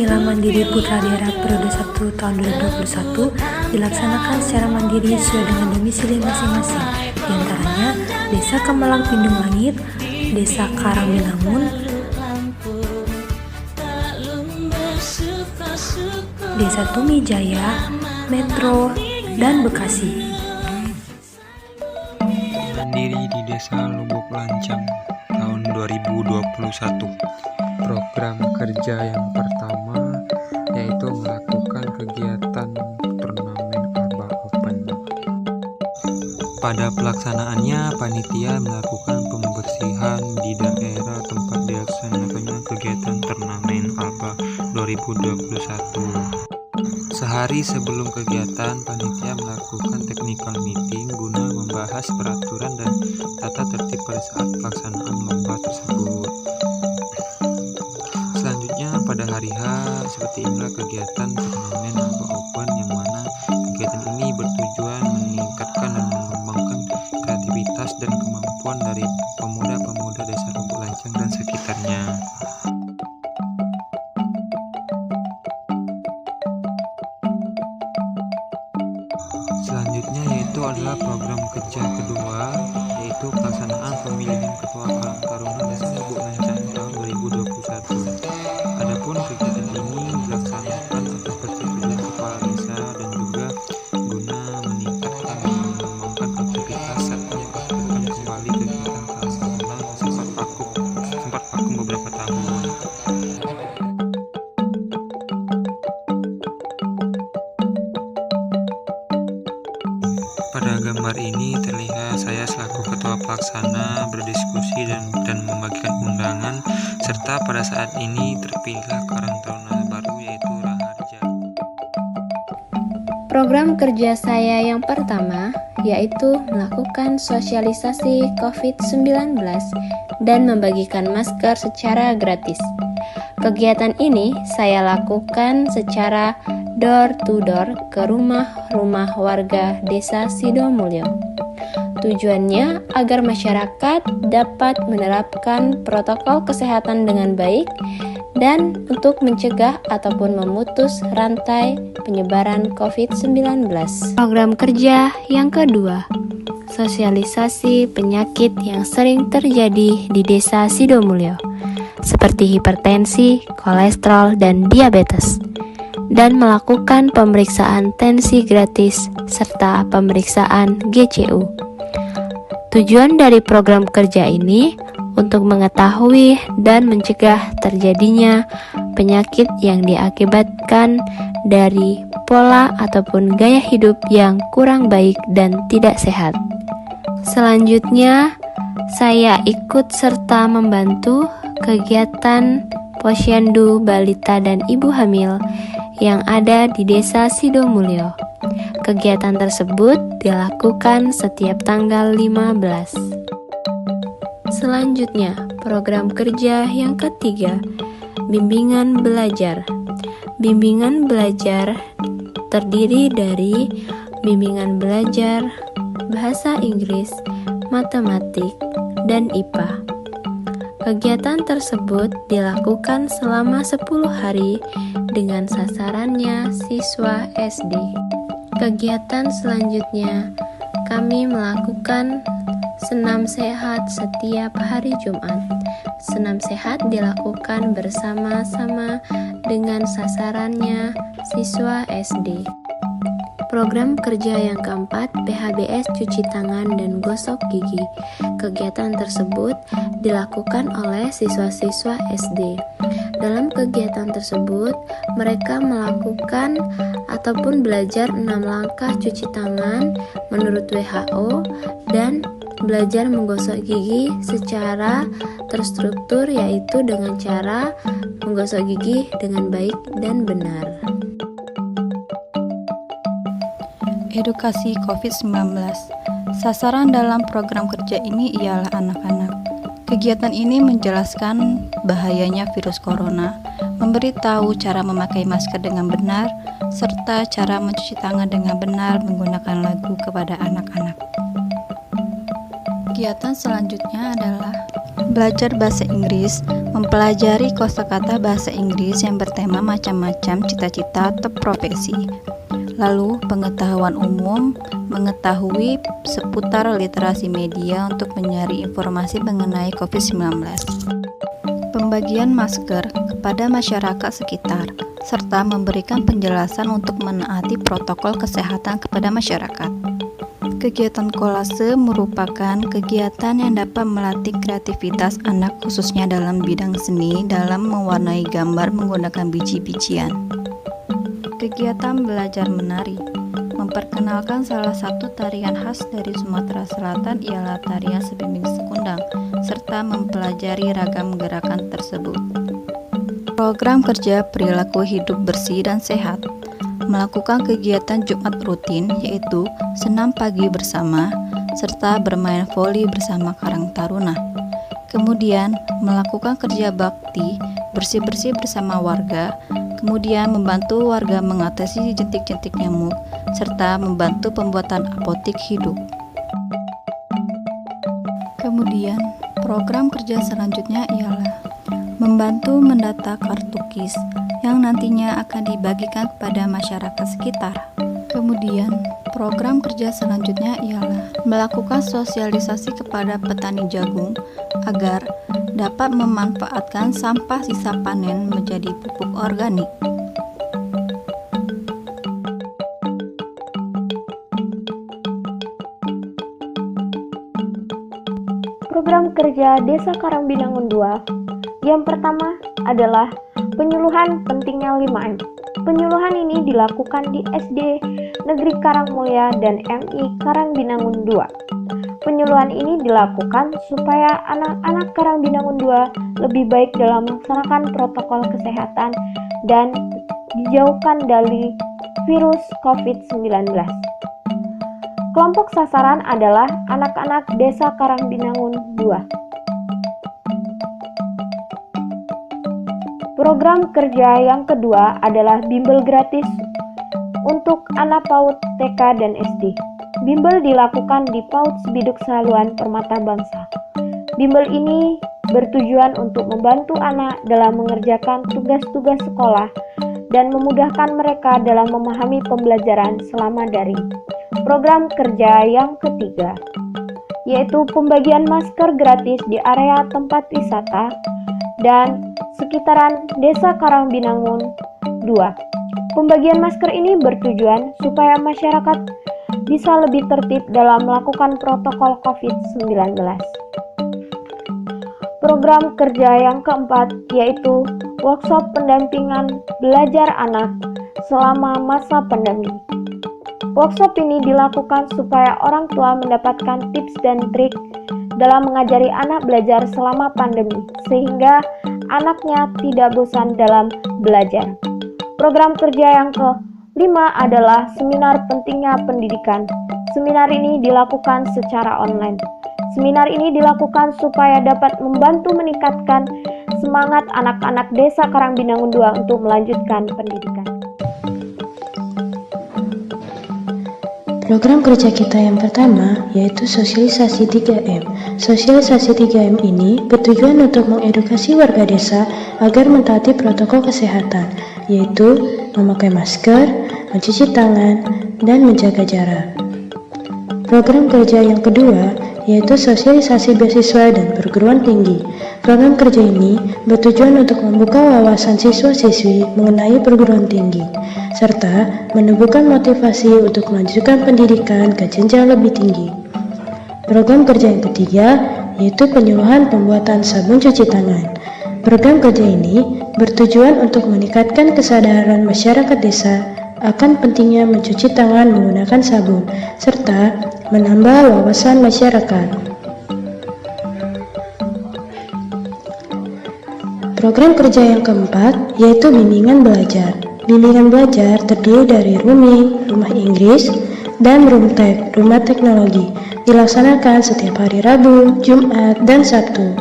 Pemilihan Mandiri Putra Daerah periode 1 tahun 2021 dilaksanakan secara mandiri sesuai dengan domisili masing-masing, di antaranya Desa Kemalang Pindung Langit, Desa Karangbilangun, Desa Tumijaya, Metro, dan Bekasi. Mandiri di Desa Lubuk Lancang tahun 2021. Program kerja yang pertama yaitu melakukan kegiatan turnamen ABA Open. Pada pelaksanaannya, panitia melakukan pembersihan di daerah tempat dilaksanakannya kegiatan turnamen ABA 2021. Sehari sebelum kegiatan, panitia melakukan technical meeting guna membahas peraturan dan tata tertib pada saat pelaksanaan lomba tersebut. Selanjutnya pada hari H seperti inilah kegiatan turnamen ABA Open, yang mana kegiatan ini bertujuan meningkatkan dan mengembangkan kreativitas dan kemampuan dari pemuda-pemuda Desa Lubuk Lancang dan sekitarnya. Selanjutnya yaitu adalah program kerja kedua, yaitu pelaksanaan pemilihan Ketua Karang Taruna Desa Lubuk Lancang tahun 2021. Adapun kegiatan ini dilaksanakan atas persetujuan Kepala Desa dan juga guna meningkatkan dan mengembangkan aktivitas serta mengaktifkan kembali kegiatan Karang Taruna yang sempat vakum beberapa tahun. Pada gambar ini terlihat saya selaku ketua pelaksana berdiskusi dan membagikan undangan, serta pada saat ini terpilihlah Karang Taruna baru yaitu Raharja. Program kerja saya yang pertama yaitu melakukan sosialisasi COVID-19 dan membagikan masker secara gratis. Kegiatan ini saya lakukan secara door to door ke rumah-rumah warga Desa Sidomulyo. Tujuannya agar masyarakat dapat menerapkan protokol kesehatan dengan baik dan untuk mencegah ataupun memutus rantai penyebaran COVID-19. Program kerja yang kedua, sosialisasi penyakit yang sering terjadi di Desa Sidomulyo, seperti hipertensi, kolesterol, dan diabetes, dan melakukan pemeriksaan tensi gratis serta pemeriksaan GCU. Tujuan dari program kerja ini untuk mengetahui dan mencegah terjadinya penyakit yang diakibatkan dari pola ataupun gaya hidup yang kurang baik dan tidak sehat. Selanjutnya, saya ikut serta membantu kegiatan Posyandu Balita dan Ibu Hamil yang ada di Desa Sidomulyo. Kegiatan tersebut dilakukan setiap tanggal 15. Selanjutnya, program kerja yang ketiga, bimbingan belajar. Bimbingan belajar terdiri dari bimbingan belajar bahasa Inggris, matematik, dan IPA. Kegiatan tersebut dilakukan selama 10 hari dengan sasarannya siswa SD. Kegiatan selanjutnya, kami melakukan senam sehat setiap hari Jumat. Senam sehat dilakukan bersama-sama dengan sasarannya siswa SD. Program kerja yang keempat, PHBS cuci tangan dan gosok gigi. Kegiatan tersebut dilakukan oleh siswa-siswa SD. Dalam kegiatan tersebut, mereka melakukan ataupun belajar 6 langkah cuci tangan menurut WHO dan belajar menggosok gigi secara terstruktur, yaitu dengan cara menggosok gigi dengan baik dan benar. Edukasi COVID-19. Sasaran dalam program kerja ini ialah anak-anak. Kegiatan ini menjelaskan bahayanya virus corona, memberitahu cara memakai masker dengan benar, serta cara mencuci tangan dengan benar menggunakan lagu kepada anak-anak. Kegiatan selanjutnya adalah belajar bahasa Inggris mempelajari kosakata bahasa Inggris yang bertema macam-macam cita-cita atau profesi. Lalu, pengetahuan umum, mengetahui seputar literasi media untuk mencari informasi mengenai COVID-19. Pembagian masker kepada masyarakat sekitar, serta memberikan penjelasan untuk menaati protokol kesehatan kepada masyarakat. Kegiatan kolase merupakan kegiatan yang dapat melatih kreativitas anak khususnya dalam bidang seni dalam mewarnai gambar menggunakan biji-bijian. Kegiatan belajar menari memperkenalkan salah satu tarian khas dari Sumatera Selatan ialah tarian sebimbing sekundang, serta mempelajari ragam gerakan tersebut. Program kerja perilaku hidup bersih dan sehat melakukan kegiatan Jumat rutin yaitu senam pagi bersama serta bermain voli bersama Karang Taruna. Kemudian melakukan kerja bakti bersih-bersih bersama warga, kemudian membantu warga mengatasi jentik-jentik nyamuk serta membantu pembuatan apotik hidup. Kemudian program kerja selanjutnya ialah membantu mendata kartu KIS yang nantinya akan dibagikan kepada masyarakat sekitar. Kemudian, program kerja selanjutnya ialah melakukan sosialisasi kepada petani jagung agar dapat memanfaatkan sampah sisa panen menjadi pupuk organik. Program kerja Desa Karangbinangun 2. Yang pertama adalah penyuluhan pentingnya 5M. Penyuluhan ini dilakukan di SD Negeri Karangmulia dan MI Karangbinangun 2. Penyuluhan ini dilakukan supaya anak-anak Karangbinangun 2 lebih baik dalam melaksanakan protokol kesehatan dan dijauhkan dari virus COVID-19. Kelompok sasaran adalah anak-anak Desa Karangbinangun 2. Program kerja yang kedua adalah bimbel gratis untuk anak PAUD, TK, dan SD. Bimbel dilakukan di PAUD Sebiduk Saluan Permata Bangsa. Bimbel ini bertujuan untuk membantu anak dalam mengerjakan tugas-tugas sekolah dan memudahkan mereka dalam memahami pembelajaran selama daring. Program kerja yang ketiga yaitu pembagian masker gratis di area tempat wisata dan sekitaran Desa Karangbinangun 2. Pembagian masker ini bertujuan supaya masyarakat bisa lebih tertib dalam melakukan protokol COVID-19. Program kerja yang keempat yaitu workshop pendampingan belajar anak selama masa pandemi. Workshop ini dilakukan supaya orang tua mendapatkan tips dan trik dalam mengajari anak belajar selama pandemi, sehingga anaknya tidak bosan dalam belajar. Program kerja yang kelima adalah seminar pentingnya pendidikan. Seminar ini dilakukan secara online. Seminar ini dilakukan supaya dapat membantu meningkatkan semangat anak-anak Desa Karangbinangun 2 untuk melanjutkan pendidikan. Program kerja kita yang pertama yaitu sosialisasi 3M. Sosialisasi 3M ini bertujuan untuk mengedukasi warga desa agar mentaati protokol kesehatan, yaitu memakai masker, mencuci tangan, dan menjaga jarak. Program kerja yang kedua yaitu sosialisasi beasiswa dan perguruan tinggi. Program kerja ini bertujuan untuk membuka wawasan siswa-siswi mengenai perguruan tinggi, serta menumbuhkan motivasi untuk melanjutkan pendidikan ke jenjang lebih tinggi. Program kerja yang ketiga yaitu penyuluhan pembuatan sabun cuci tangan. Program kerja ini bertujuan untuk meningkatkan kesadaran masyarakat desa akan pentingnya mencuci tangan menggunakan sabun, serta menambah wawasan masyarakat. Program kerja yang keempat yaitu bimbingan belajar. Bimbingan belajar terdiri dari rooming, rumah Inggris, dan roomtech, rumah teknologi, dilaksanakan setiap hari Rabu, Jumat, dan Sabtu.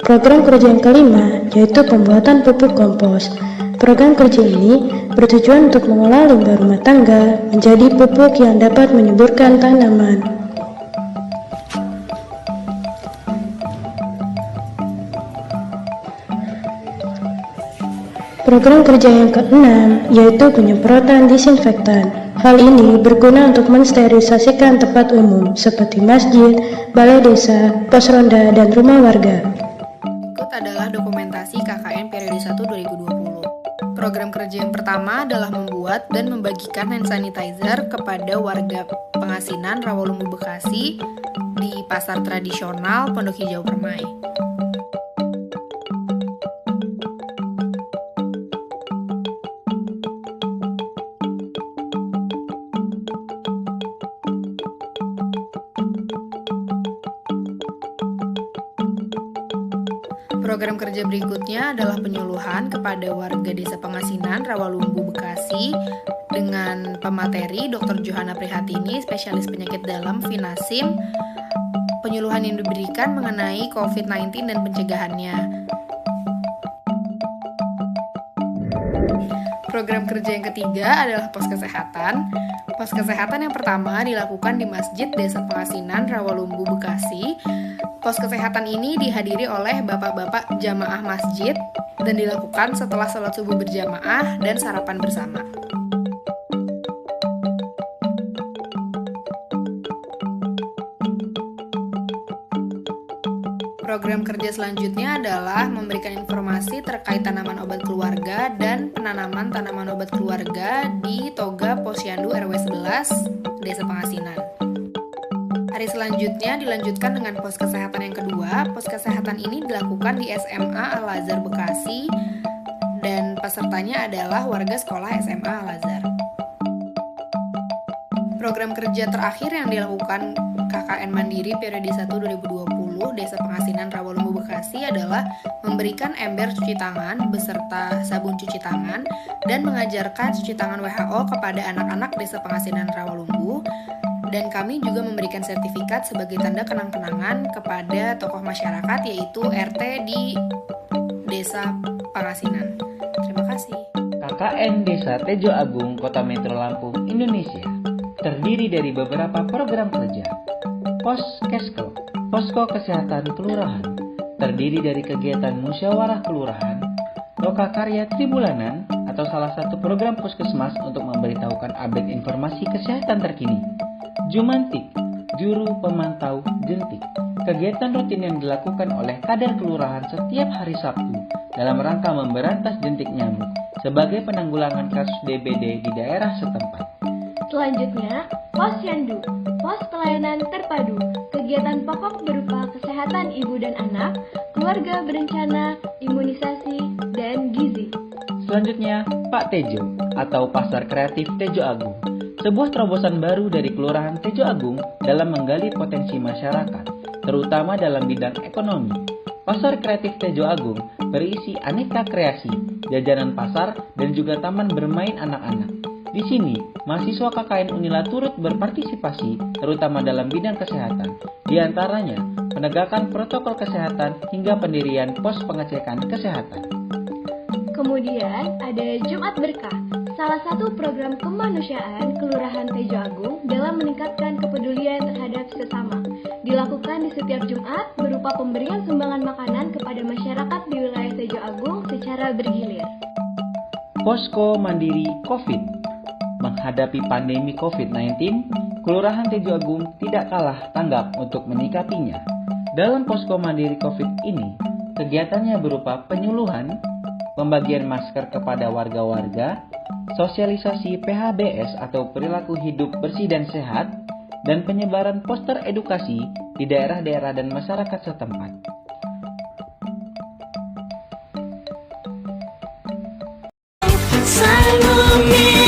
Program kerja yang kelima yaitu pembuatan pupuk kompos. Program kerja ini bertujuan untuk mengolah limbah rumah tangga menjadi pupuk yang dapat menyuburkan tanaman. Program kerja yang keenam yaitu penyemprotan disinfektan. Hal ini berguna untuk mensterilisasikan tempat umum seperti masjid, balai desa, pos ronda, dan rumah warga. Berikut adalah dokumentasi KKN periode 1 2020. Program kerja yang pertama adalah membuat dan membagikan hand sanitizer kepada warga pengasinan Rawalumbu Bekasi di pasar tradisional Pondok Hijau Permai. Program kerja berikutnya adalah penyuluhan kepada warga Desa Pengasinan Rawalumbu Bekasi dengan pemateri Dr. Johana Prihatini, spesialis penyakit dalam Vinasim. Penyuluhan yang diberikan mengenai COVID-19 dan pencegahannya. Program kerja yang ketiga adalah pos kesehatan. Pos kesehatan yang pertama dilakukan di Masjid Desa Pengasinan Rawalumbu Bekasi. Pos kesehatan ini dihadiri oleh bapak-bapak jamaah masjid dan dilakukan setelah sholat subuh berjamaah dan sarapan bersama. Program kerja selanjutnya adalah memberikan informasi terkait tanaman obat keluarga dan penanaman tanaman obat keluarga di Toga Posyandu RW 11 Desa Pengasinan. Hari selanjutnya dilanjutkan dengan pos kesehatan yang kedua. Pos kesehatan ini dilakukan di SMA Al-Azhar Bekasi dan pesertanya adalah warga sekolah SMA Al-Azhar. Program kerja terakhir yang dilakukan KKN Mandiri periode 1 2020 Desa Pengasinan Rawalumbu Bekasi adalah memberikan ember cuci tangan beserta sabun cuci tangan dan mengajarkan cuci tangan WHO kepada anak-anak Desa Pengasinan Rawalumbu. Dan kami juga memberikan sertifikat sebagai tanda kenang-kenangan kepada tokoh masyarakat yaitu RT di Desa Pengasinan. Terima kasih. KKN Desa Tejo Agung, Kota Metro Lampung, Indonesia terdiri dari beberapa program kerja. Poskeskel, Posko Kesehatan Kelurahan, terdiri dari kegiatan musyawarah kelurahan, lokakarya tribulanan atau salah satu program puskesmas untuk memberitahukan update informasi kesehatan terkini. Jumantik, Juru Pemantau Jentik, kegiatan rutin yang dilakukan oleh kader kelurahan setiap hari Sabtu dalam rangka memberantas jentik nyamuk sebagai penanggulangan kasus DBD di daerah setempat. Selanjutnya, Posyandu, Pos Pelayanan Terpadu, kegiatan pokok berupa kesehatan ibu dan anak, keluarga berencana, imunisasi, dan gizi. Selanjutnya, Pak Tejo atau Pasar Kreatif Tejo Agung, sebuah terobosan baru dari Kelurahan Tejo Agung dalam menggali potensi masyarakat, terutama dalam bidang ekonomi. Pasar Kreatif Tejo Agung berisi aneka kreasi, jajanan pasar, dan juga taman bermain anak-anak. Di sini, mahasiswa KKN Unila turut berpartisipasi, terutama dalam bidang kesehatan, di antaranya penegakan protokol kesehatan hingga pendirian pos pengecekan kesehatan. Kemudian ada Jumat Berkah, salah satu program kemanusiaan Kelurahan Tejo Agung dalam meningkatkan kepedulian terhadap sesama. Dilakukan di setiap Jumat berupa pemberian sumbangan makanan kepada masyarakat di wilayah Tejo Agung secara bergilir. Posko Mandiri COVID. Menghadapi pandemi COVID-19, Kelurahan Tejo Agung tidak kalah tanggap untuk menyikapinya. Dalam Posko Mandiri COVID ini, kegiatannya berupa penyuluhan, pembagian masker kepada warga-warga, sosialisasi PHBS atau perilaku hidup bersih dan sehat, dan penyebaran poster edukasi di daerah-daerah dan masyarakat setempat. Selalu